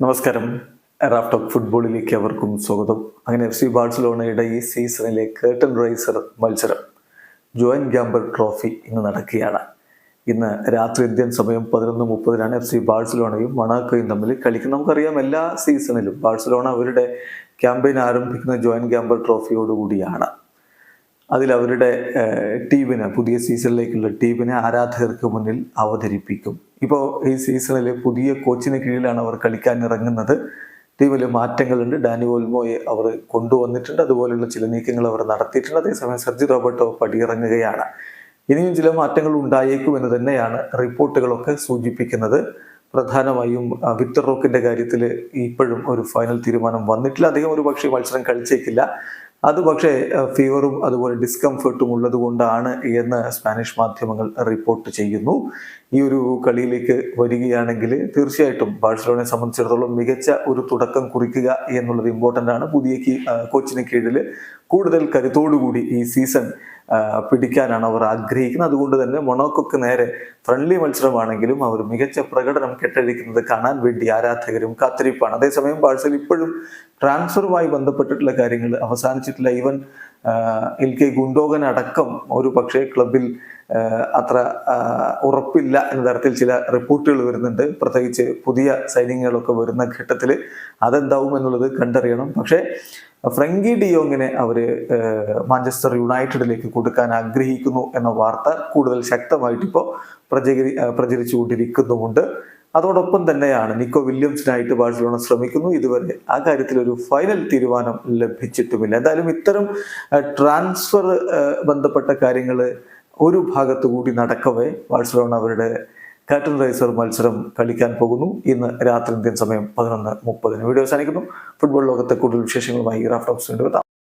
നമസ്കാരം. റാഫ്റ്റോക്ക് ഫുട്ബോളിലേക്ക് അവർക്കും സ്വാഗതം. അങ്ങനെ FC ബാഴ്സലോണയുടെ ഈ സീസണിലെ കേർട്ടൻ റൈസർ മത്സരം ജോൻ ഗാംബർ ട്രോഫി ഇന്ന് നടക്കുകയാണ്. ഇന്ന് രാത്രി ഇന്ത്യൻ സമയം 11:30 FC ബാഴ്സലോണയും മൊണാക്കോയും തമ്മിൽ കളിക്കും. നമുക്കറിയാം, എല്ലാ സീസണിലും ബാഴ്സലോണ അവരുടെ ക്യാമ്പയിൻ ആരംഭിക്കുന്ന ജോൻ ഗാംബർ ട്രോഫിയോടുകൂടിയാണ്. അതിൽ അവരുടെ ടീമിനെ, പുതിയ സീസണിലേക്കുള്ള ടീമിനെ ആരാധകർക്ക് മുന്നിൽ അവതരിപ്പിക്കും. ഇപ്പോൾ ഈ സീസണിൽ പുതിയ കോച്ചിന് കീഴിലാണ് അവർ കളിക്കാൻ ഇറങ്ങുന്നത്. ടീമിൽ മാറ്റങ്ങളുണ്ട്. ഡാനി ഓൾമോയെ അവർ കൊണ്ടുവന്നിട്ടുണ്ട്. അതുപോലെയുള്ള ചില നീക്കങ്ങൾ അവർ നടത്തിയിട്ടുണ്ട്. അതേസമയം സെർജി റോബർട്ടോ പടിയിറങ്ങുകയാണ്. ഇനിയും ചില മാറ്റങ്ങൾ ഉണ്ടായേക്കുമെന്ന് തന്നെയാണ് റിപ്പോർട്ടുകളൊക്കെ സൂചിപ്പിക്കുന്നത്. പ്രധാനമായും വിക്ടർ റോക്കിന്റെ കാര്യത്തിൽ ഇപ്പോഴും ഒരു ഫൈനൽ തീരുമാനം വന്നിട്ടില്ല. അദ്ദേഹം ഒരു പക്ഷേ മത്സരം കളിച്ചേക്കില്ല. അത് പക്ഷേ ഫീവറും അതുപോലെ ഡിസ്കംഫർട്ടും ഉള്ളത് കൊണ്ടാണ് എന്ന് സ്പാനിഷ് മാധ്യമങ്ങൾ റിപ്പോർട്ട് ചെയ്യുന്നു. ഈ ഒരു കളിയിലേക്ക് വരികയാണെങ്കിൽ തീർച്ചയായിട്ടും ബാഴ്സലോണയെ സംബന്ധിച്ചിടത്തോളം മികച്ച ഒരു തുടക്കം കുറിക്കുക എന്നുള്ളത് ഇമ്പോർട്ടൻ്റ് ആണ്. പുതിയ കോച്ചിന് കീഴിൽ കൂടുതൽ കരുത്തോടുകൂടി ഈ സീസൺ പിടിക്കാനാണ് അവർ ആഗ്രഹിക്കുന്നത്. അതുകൊണ്ട് തന്നെ മൊണാക്കോക്ക് നേരെ ഫ്രണ്ട്ലി മത്സരമാണെങ്കിലും അവർ മികച്ച പ്രകടനം കെട്ടഴിക്കുന്നത് കാണാൻ വേണ്ടി ആരാധകരും കാത്തിരിപ്പാണ്. അതേസമയം ബാഴ്സൽ ഇപ്പോഴും ട്രാൻസ്ഫറുമായി ബന്ധപ്പെട്ടിട്ടുള്ള കാര്യങ്ങൾ അവസാനിച്ചിട്ടില്ല. ഈവൻ ഇൽക്കെ ഗുണ്ടോഗൻ അടക്കം ഒരു പക്ഷേ ക്ലബിൽ അത്ര ഉറപ്പില്ല എന്ന തരത്തിൽ ചില റിപ്പോർട്ടുകൾ വരുന്നുണ്ട്. പ്രത്യേകിച്ച് പുതിയ സൈനിങ്ങുകളൊക്കെ വരുന്ന ഘട്ടത്തിൽ അതെന്താവും എന്നുള്ളത് കണ്ടറിയണം. പക്ഷേ ഫ്രങ്കി ഡിയോങ്ങിനെ അവർ മാഞ്ചസ്റ്റർ യുണൈറ്റഡിലേക്ക് കൊടുക്കാൻ ആഗ്രഹിക്കുന്നു എന്ന വാർത്ത കൂടുതൽ ശക്തമായിട്ട് ഇപ്പോൾ പ്രചരിച്ചുകൊണ്ടിരിക്കുന്നുമുണ്ട്. അതോടൊപ്പം തന്നെയാണ് നിക്കോ വില്യംസിനായിട്ട് ബാഴ്സലോണ ശ്രമിക്കുന്നു. ഇതുവരെ ആ കാര്യത്തിൽ ഒരു ഫൈനൽ തീരുമാനം ലഭിച്ചിട്ടുമില്ല. എന്തായാലും ഇത്തരം ട്രാൻസ്ഫർ ബന്ധപ്പെട്ട കാര്യങ്ങൾ ഒരു ഭാഗത്തു കൂടി നടക്കവേ ബാഴ്സലോണ അവരുടെ കർട്ടൻ റൈസർ മത്സരം കളിക്കാൻ പോകുന്നു. ഇന്ന് രാത്രി ഇന്ത്യൻ സമയം 11:30. വീഡിയോ അവസാനിക്കുന്നു. ഫുട്ബോൾ ലോകത്തെ കൂടുതൽ വിശേഷങ്ങളുമായി റാഫ്റ്റോക്സ്